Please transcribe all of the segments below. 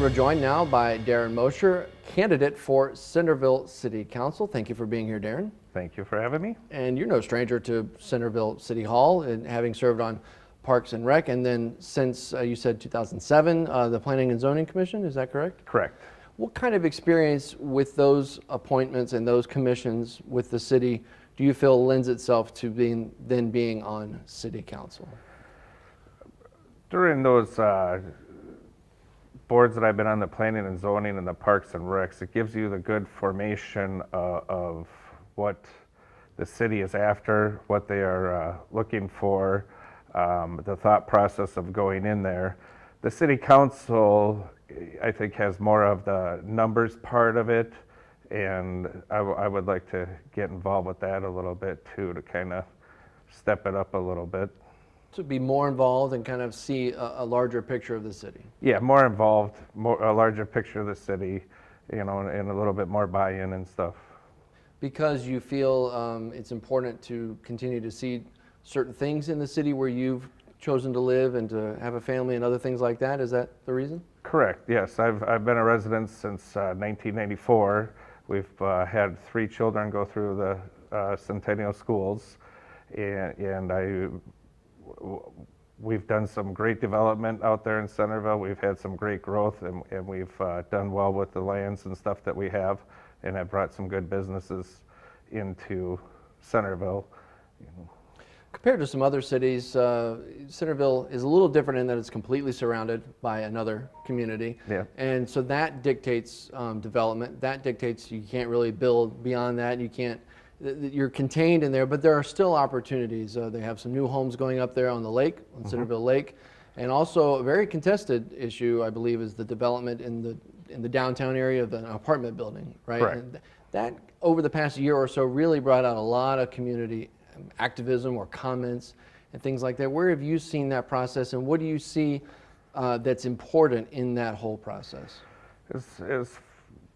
And we're joined now by Darrin Mosher, candidate for Centerville City Council. Thank you for being here, Darrin. Thank you for having me. And you're no stranger to Centerville City Hall, and having served on Parks and Rec, and then since you said 2007, the Planning and Zoning Commission, is that correct? Correct. What kind of experience with those appointments and those commissions with the city do you feel lends itself to being on City Council? During those boards that I've been on, the Planning and Zoning and the Parks and Recs, it gives you the good formation of what the city is after, what they are looking for, the thought process of going in there. The City Council, I think, has more of the numbers part of it, and I would like to get involved with that a little bit too, to kind of step it up a little bit. To be more involved and kind of see a larger picture of the city. Yeah, more involved, a larger picture of the city, you know, and a little bit more buy-in and stuff. Because you feel it's important to continue to see certain things in the city where you've chosen to live and to have a family and other things like that, is that the reason? Correct, yes. I've been a resident since 1994. We've had 3 children go through the Centennial schools, and we've done some great development out there in Centerville. We've had some great growth, and we've done well with the lands and stuff that we have, and have brought some good businesses into Centerville. You know. Compared to some other cities, Centerville is a little different in that it's completely surrounded by another community. Yeah. And so that dictates development. That dictates you can't really build beyond that. You can't, you're contained in there, but there are still opportunities. They have some new homes going up there on the lake, on Centerville Lake. And also a very contested issue, I believe, is the development in the downtown area of an apartment building, right? Correct. And that, over the past year or so, really brought out a lot of community activism or comments and things like that. Where have you seen that process, and what do you see that's important in that whole process? As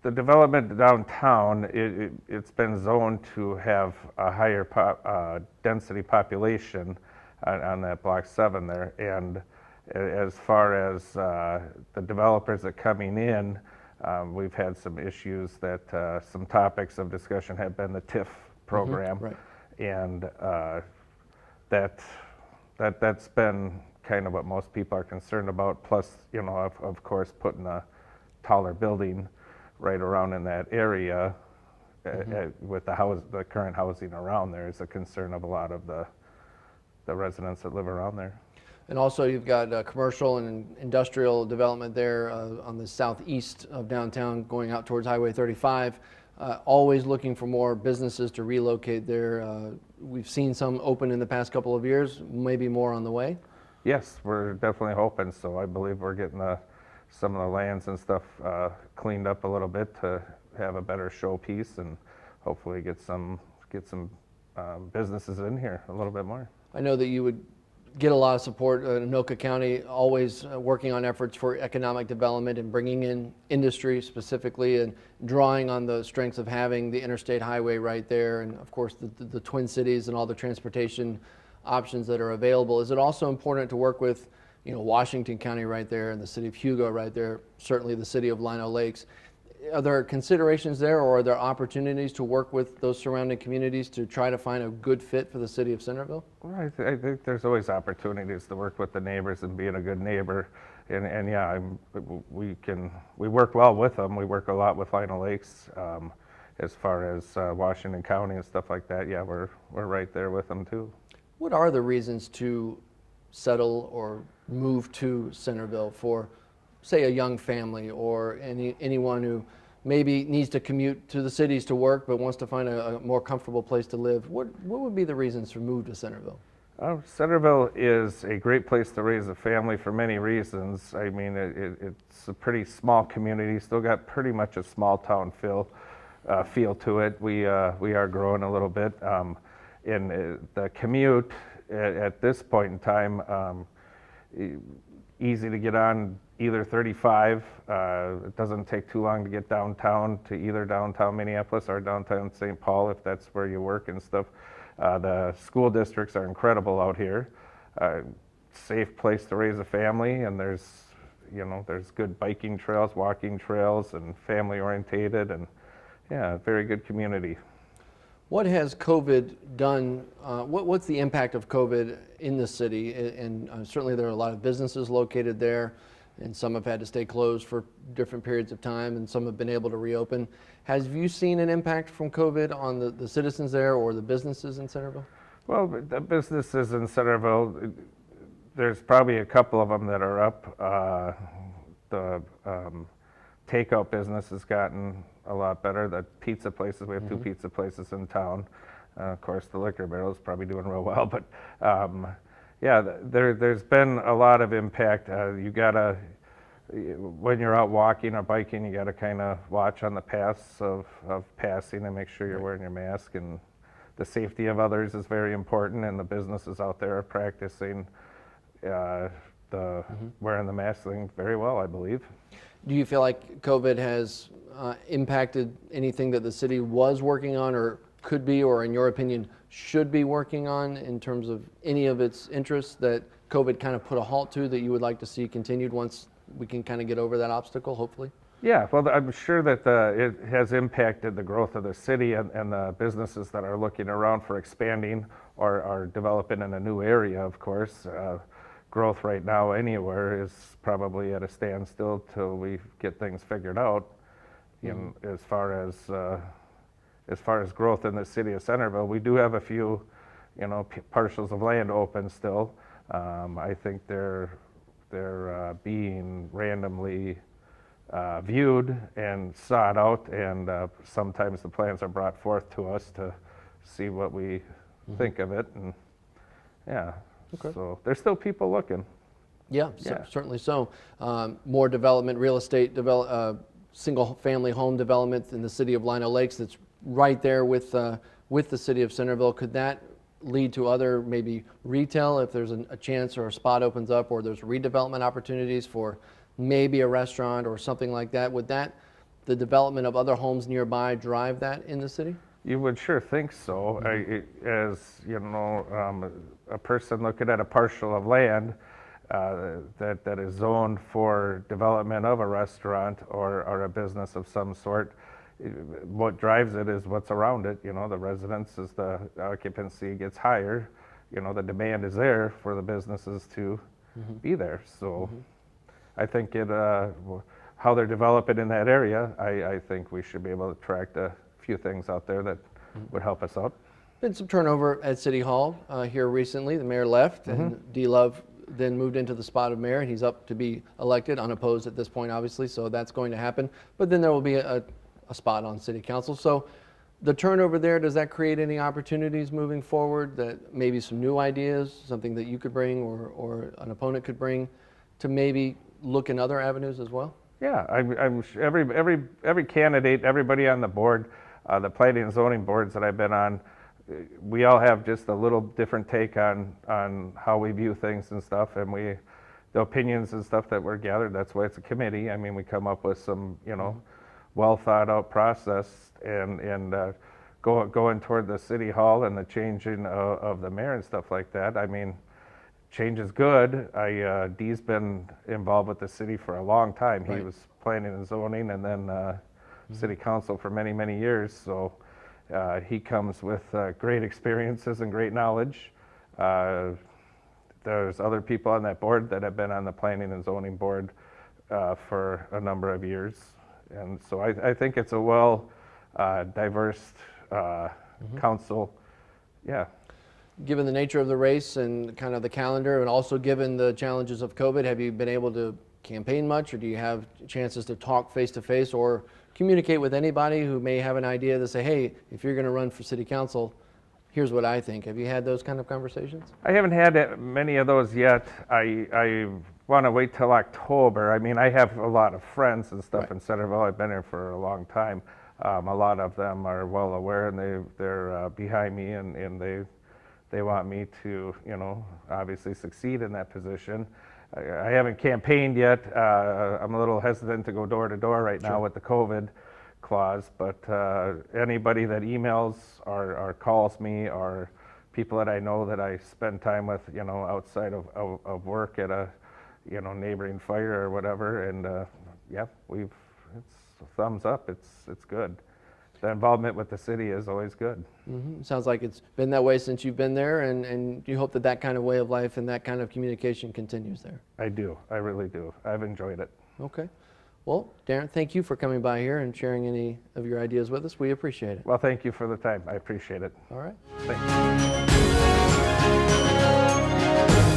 the development downtown, it's been zoned to have a higher density population on that Block 7 there. And as far as the developers that are coming in, we've had some issues that some topics of discussion have been the TIF program. Right. And that's been kind of what most people are concerned about. Plus, you know, of course, putting a taller building right around in that area with the current housing around there is a concern of a lot of the residents that live around there. And also you've got commercial and industrial development there on the southeast of downtown going out towards Highway 35. Always looking for more businesses to relocate there. We've seen some open in the past couple of years, maybe more on the way. Yes, we're definitely hoping so. I believe we're getting some of the lands and stuff cleaned up a little bit to have a better showpiece, and hopefully get some businesses in here a little bit more. I know that you would get a lot of support in Anoka County, always working on efforts for economic development and bringing in industry specifically, and drawing on the strengths of having the interstate highway right there, and of course the Twin Cities and all the transportation options that are available. Is it also important to work with, you know, Washington County right there and the city of Hugo right there, certainly the city of Lino Lakes? Are there considerations there, or are there opportunities to work with those surrounding communities to try to find a good fit for the city of Centerville? Well, I think there's always opportunities to work with the neighbors and being a good neighbor, and yeah, we work well with them. We work a lot with Lino Lakes as far as Washington County and stuff like that. Yeah, we're right there with them too. What are the reasons to settle or move to Centerville for, say, a young family or anyone who maybe needs to commute to the cities to work but wants to find a more comfortable place to live? What would be the reasons for move to Centerville? Centerville is a great place to raise a family for many reasons. I mean, it's a pretty small community, still got pretty much a small town feel to it. We are growing a little bit. In the commute at this point in time, easy to get on either 35. It doesn't take too long to get downtown to either downtown Minneapolis or downtown St. Paul if that's where you work and stuff. The school districts are incredible out here. Safe place to raise a family, and there's there's good biking trails, walking trails, and family orientated, and yeah, very good community. What has COVID done? What's the impact of COVID in the city? And certainly there are a lot of businesses located there, and some have had to stay closed for different periods of time, and some have been able to reopen. Have you seen an impact from COVID on the citizens there or the businesses in Centerville? Well, the businesses in Centerville, there's probably a couple of them that are up. The takeout business has gotten a lot better. The pizza places, we have two pizza places in town. Of course, the Liquor Barrel is probably doing real well, but yeah, there's been a lot of impact. You gotta, when you're out walking or biking, you gotta kind of watch on the paths of passing and make sure you're wearing your mask, and the safety of others is very important, and the businesses out there are practicing the wearing the mask thing very well, I believe. Do you feel like COVID has impacted anything that the city was working on or could be, or in your opinion, should be working on in terms of any of its interests that COVID kind of put a halt to that you would like to see continued once we can kind of get over that obstacle, hopefully? Yeah, well, I'm sure that it has impacted the growth of the city and the businesses that are looking around for expanding or are developing in a new area, of course. Growth right now anywhere is probably at a standstill till we get things figured out. As far as growth in the city of Centerville, we do have a few, parcels of land open still. I think they're being randomly viewed and sought out, and sometimes the plans are brought forth to us to see what we think of it, and yeah. Okay. So there's still people looking. Yeah, certainly so. More development, real estate, single-family home development in the city of Lino Lakes that's right there with the city of Centerville. Could that lead to other maybe retail if there's a chance or a spot opens up, or there's redevelopment opportunities for maybe a restaurant or something like that? Would the development of other homes nearby drive that in the city? You would sure think so. As you know, a person looking at a parcel of land that is zoned for development of a restaurant or a business of some sort, what drives it is what's around it. The residents, as the occupancy gets higher, the demand is there for the businesses to be there. So I think how they're developing in that area, I think we should be able to attract a few things out there that would help us out. Been some turnover at City Hall here recently. The mayor left, and D. Love then moved into the spot of mayor, and he's up to be elected, unopposed at this point, obviously, so that's going to happen. But then there will be a spot on City Council. So the turnover there, does that create any opportunities moving forward, that maybe some new ideas, something that you could bring or an opponent could bring to maybe look in other avenues as well? Yeah, I'm sure every candidate, everybody on the board, the planning and zoning boards that I've been on, we all have just a little different take on how we view things and stuff, and the opinions and stuff that were gathered, that's why it's a committee. I mean, we come up with some, well thought out process, and going toward the city hall and the changing of the mayor and stuff like that. I mean, change is good. Dee's been involved with the city for a long time. Right. He was planning and zoning, and then city council for many, many years. So he comes with great experiences and great knowledge. There's other people on that board that have been on the planning and zoning board for a number of years. And so I think it's a well diverse council. Yeah. Given the nature of the race and kind of the calendar, and also given the challenges of COVID, have you been able to campaign much, or do you have chances to talk face to face or communicate with anybody who may have an idea to say, hey, if you're going to run for city council, here's what I think? Have you had those kind of conversations? I haven't had many of those yet. I want to wait till October. I mean, I have a lot of friends and stuff in Centerville. I've been here for a long time. A lot of them are well aware, and they're behind me, and they want me to, obviously succeed in that position. I haven't campaigned yet. I'm a little hesitant to go door to door right now with the COVID clause, but anybody that emails or calls me, or people that I know that I spend time with, outside of work at a, neighboring fire or whatever, and yeah, it's a thumbs up. It's good. The involvement with the city is always good. Sounds like it's been that way since you've been there, and you hope that that kind of way of life and that kind of communication continues there. I do. I really do. I've enjoyed it. Okay. Well, Darrin, thank you for coming by here and sharing any of your ideas with us. We appreciate it. Well, thank you for the time. I appreciate it. All right. Thanks.